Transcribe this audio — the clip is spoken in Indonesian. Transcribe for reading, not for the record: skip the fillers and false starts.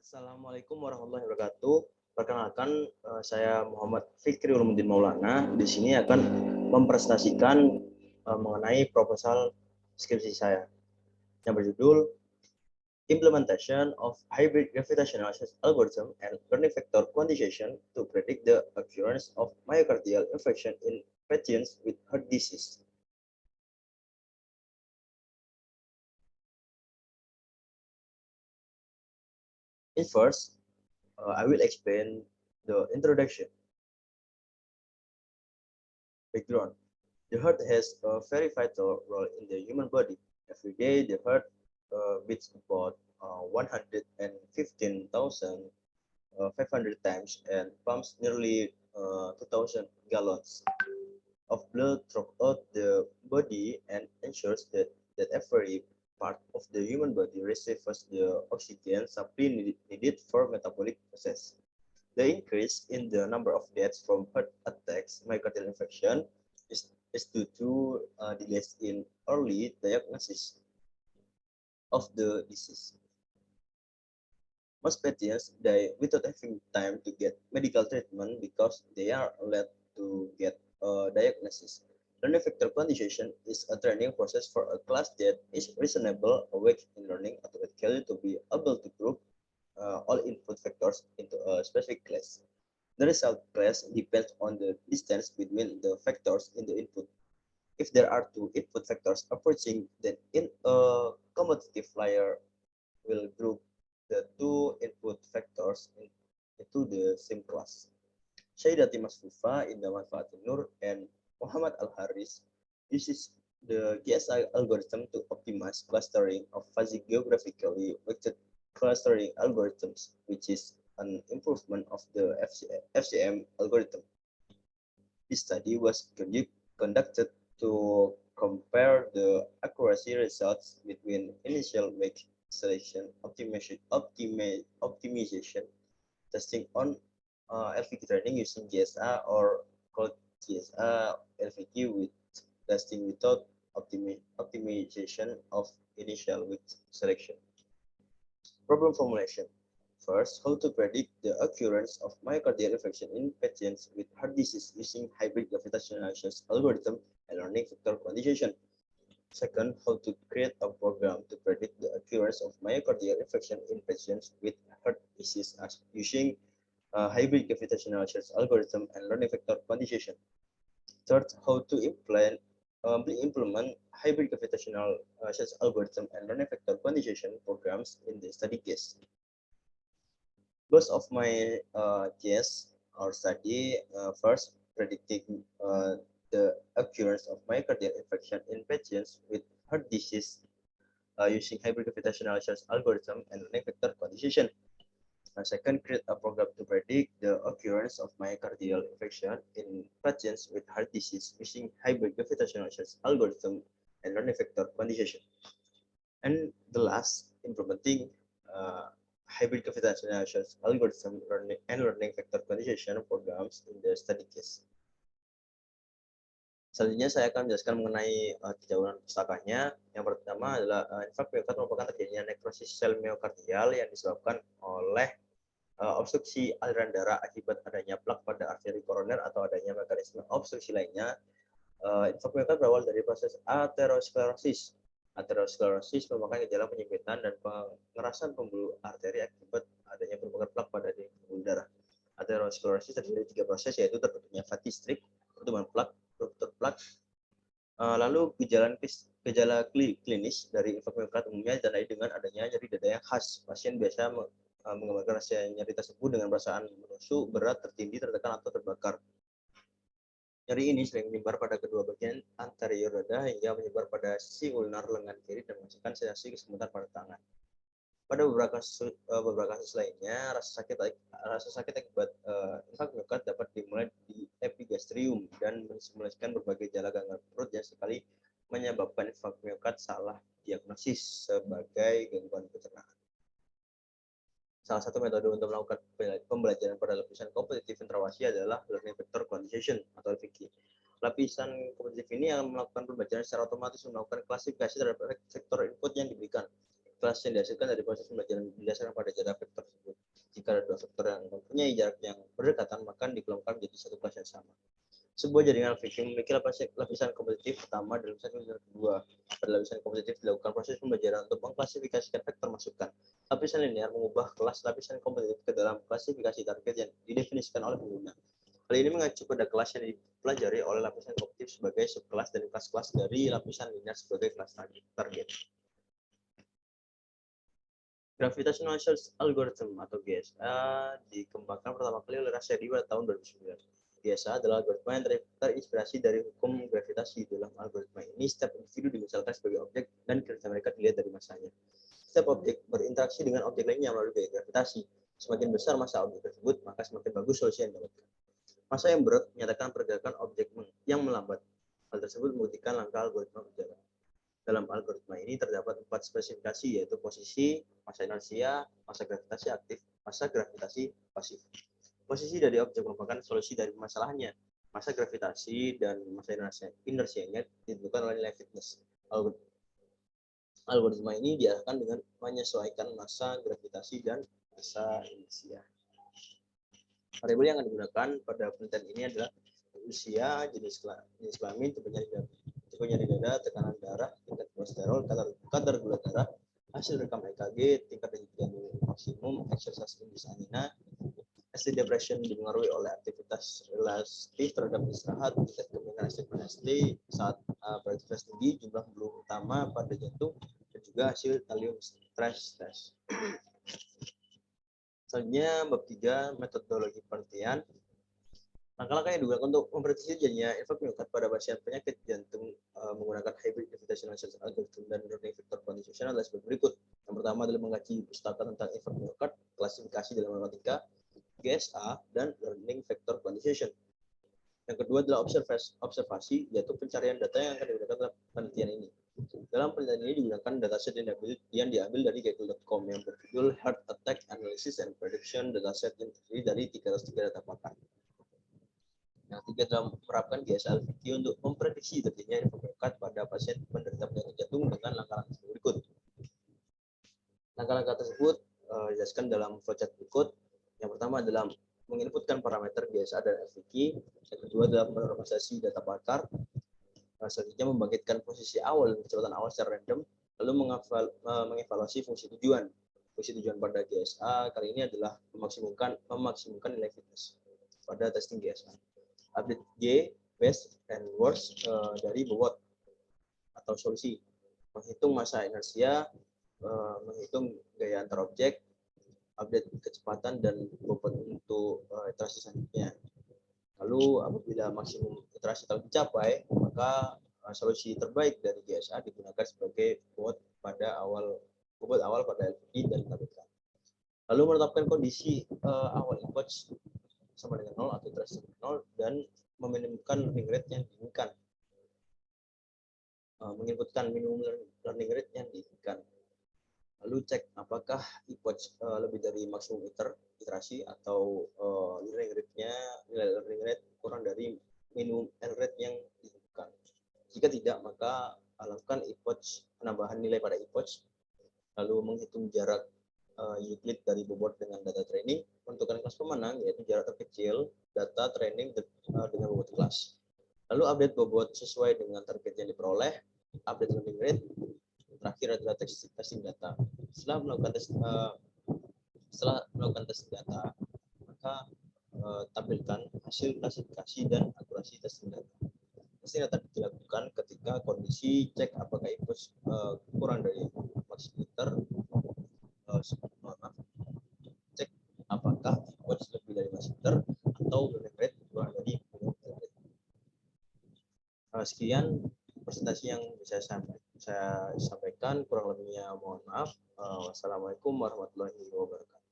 Assalamualaikum warahmatullahi wabarakatuh. Perkenalkan, saya Muhammad Fikri Ulumuddin Maulana. Di sini akan mempresentasikan mengenai proposal skripsi saya yang berjudul Implementation of Hybrid Gravitational Algorithm and Learning Vector Quantization to Predict the Occurrence of Myocardial Infarction in Patients with Heart Disease. First, I will explain the introduction. Background. The heart has a very vital role in the human body. Every day, the heart beats about 115,500 times and pumps nearly 2,000 gallons of blood throughout the body and ensures that every part of the human body receives the oxygen supply needed for metabolic process. The increase in the number of deaths from heart attacks, myocardial infarction, is due to delays in early diagnosis of the disease. Most patients die without having time to get medical treatment because they are late to get a diagnosis. Learning vector quantization is a training process for a class that is reasonable awake in learning automatically to be able to group all input vectors into a specific class. The result class depends on the distance between the vectors in the input. If there are two input vectors approaching, then in a commutative layer will group the two input vectors into the same class. Syaidati Masfufa, Indah Manfaatin Nur, and Muhammad Al-Haris uses the GSI algorithm to optimize clustering of fuzzy geographically weighted clustering algorithms, which is an improvement of the FCM algorithm. This study was conducted to compare the accuracy results between initial weight selection optimization testing on LVQ training using GSA or called GSA LVQ with testing without optimization of initial weight selection. Problem formulation. First, how to predict the occurrence of myocardial infarction in patients with heart disease using hybrid gravitational algorithm and learning vector quantization. Second, how to create a program to predict the occurrence of myocardial infarction in patients with heart disease using hybrid gravitational algorithm and learning vector quantization. Third, how to implement hybrid gravitational algorithm and learning vector quantization programs in the study case. Goals of my case or study, first, predicting the occurrence of myocardial infarction in patients with heart disease using hybrid gravitational algorithm and learning vector quantization. Second, create a program to predict the occurrence of myocardial infarction in patients with heart disease using hybrid gravitational algorithm and learning vector quantization. And the last, implementing hybrid gravitational algorithm and learning vector quantization programs in the study case. Selanjutnya saya akan menjelaskan mengenai kejauhan pustakanya. Yang pertama adalah infark miokard merupakan terjadinya nekrosis sel miokardial yang disebabkan oleh obstruksi aliran darah akibat adanya plak pada arteri koroner atau adanya mekanisme obstruksi lainnya. Infark miokard berawal dari proses aterosklerosis. Aterosklerosis merupakan gejala penyempitan dan pengerasan pembuluh arteri akibat adanya perbukaan plak pada pembuluh darah. Aterosklerosis terdiri dari 3 proses, yaitu terbentuknya fatty strip, pertumbuhan plak, ruptur plak. Lalu gejala klinis dari infark miokard umumnya ditandai dengan adanya nyeri dada yang khas. Pasien biasa menggambarkan rasa nyeri tersebut dengan perasaan menusuk, berat, tertindih, tertekan, atau terbakar. Nyeri ini sering menyebar pada kedua bagian anterior dada hingga menyebar pada sisi ulnar lengan kiri dan menghasilkan sensasi kesemutan pada tangan. Pada beberapa kasus lainnya, rasa sakit akibat infark miokard dapat dimulai di epigastrium dan mensimulasikan berbagai gejala gangguan perut yang sekali menyebabkan infark miokard salah diagnosis sebagai gangguan pencernaan. Salah satu metode untuk melakukan pembelajaran pada lapisan kompetitif intrawasi adalah learning vector quantization atau LVQ. Lapisan kompetitif ini akan melakukan pembelajaran secara otomatis melakukan klasifikasi terhadap vektor input yang diberikan. kelas yang dihasilkan dari proses pembelajaran berdasarkan pada jarak vektor tersebut. Jika ada dua vektor yang mempunyai jarak yang berdekatan, maka dikelompokkan menjadi satu kelas yang sama. Sebuah jaringan LVQ memiliki lapisan kompetitif pertama dan lapisan kedua. Pada lapisan kompetitif dilakukan proses pembelajaran untuk mengklasifikasikan vektor masukan. Lapisan linear mengubah kelas lapisan kompetitif ke dalam klasifikasi target yang didefinisikan oleh pengguna. Hal ini mengacu pada kelas yang dipelajari oleh lapisan kompetitif sebagai subkelas dan kelas-kelas dari lapisan linear sebagai kelas target. Gravitational Search Algorithm atau GSA dikembangkan pertama kali oleh Rashidi pada tahun 2009. GSA adalah algoritma yang terinspirasi dari hukum gravitasi. Dalam algoritma ini, setiap individu dimisalkan sebagai objek dan kerja mereka dilihat dari masanya. Setiap objek berinteraksi dengan objek lainnya melalui gaya gravitasi. Semakin besar massa objek tersebut, maka semakin bagus solusi yang didapatkan. Massa yang berat menyatakan pergerakan objek yang melambat. Hal tersebut membuktikan langkah algoritma berjalan. Dalam algoritma ini terdapat 4 spesifikasi, yaitu posisi, massa inersia, massa gravitasi aktif, massa gravitasi pasif. Posisi dari objek merupakan solusi dari masalahnya. Massa gravitasi dan massa inersianya ditentukan oleh nilai fitness. Algoritma ini diarahkan dengan menyesuaikan massa gravitasi dan massa inersia. Variabel yang akan digunakan pada penelitian ini adalah usia, jenis kelamin, tipe nyeri dada, tekanan darah, tingkat kolesterol, kadar gula darah, hasil rekam EKG, tingkat denyut maksimum, eksersis indeks angina, ST depression dipengaruhi oleh aktivitas relatif terhadap istirahat, tingkat kemungkinan ST saat beraktivitas tinggi, jumlah peluru utama pada jantung, dan juga hasil thallium stress test. Selanjutnya, bab 3, metodologi penelitian. Langkah-langkah yang digunakan untuk memprediksi jadinya efek myokarditis pada pasien penyakit jantung menggunakan hybrid gravitational search algorithm dan learning vector quantization adalah sebagai berikut. Yang pertama adalah mengkaji pustaka tentang efek myokarditis, klasifikasi dalam matematika, GSA, dan learning vector quantization. Yang kedua adalah observasi, yaitu pencarian data yang akan digunakan dalam penelitian ini. Dalam penelitian ini digunakan dataset yang diambil dari Google.com yang berjudul Heart Attack Analysis and Prediction Dataset yang terdiri dari 303 data pakar. Yang ketiga adalah menerapkan GSA LVQ untuk memprediksi terjadinya efek myokarditis pada pasien penderita penyakit jantung dengan langkah-langkah berikut. Langkah-langkah tersebut dijelaskan dalam flowchart berikut. Yang pertama adalah menginputkan parameter GSA dan LVQ. Yang kedua adalah menormalisasi data pakar. Selanjutnya membangkitkan posisi awal dan kecepatan awal secara random, lalu mengevaluasi fungsi tujuan. Fungsi tujuan pada GSA kali ini adalah memaksimumkan nilai fitness pada testing GSA. Update G, best and worst dari bobot atau solusi. Menghitung massa inersia, menghitung gaya antar objek, update kecepatan dan bobot untuk iterasi selanjutnya. Lalu apabila maksimum iterasi telah dicapai, maka solusi terbaik dari GSA digunakan sebagai bobot awal pada LVD dan KBK. Lalu menetapkan kondisi awal input sama dengan 0 atau iterasi 0 dan meminimumkan learning rate yang diinginkan. Menginputkan minimum learning rate yang diinginkan. Lalu cek apakah epoch lebih dari maksimum iterasi atau nilai learning rate kurang dari minimum learning rate yang ditentukan. Jika tidak, maka lakukan epoch, penambahan nilai pada epoch, lalu menghitung jarak Euclid dari bobot dengan data training, menentukan kelas pemenang yaitu jarak terkecil data training dengan bobot kelas. Lalu update bobot sesuai dengan target yang diperoleh, update learning rate. Terakhir adalah testing data. Setelah melakukan testing data, maka tampilkan hasil klasifikasi dan akurasi testing data. Testing data dilakukan ketika kondisi cek apakah input kurang dari maksimum cek apakah input lebih dari maksimum atau learning rate kurang dari minimum rate. Sekian presentasi yang bisa saya sampaikan, kurang lebihnya mohon maaf. Wassalamualaikum warahmatullahi wabarakatuh.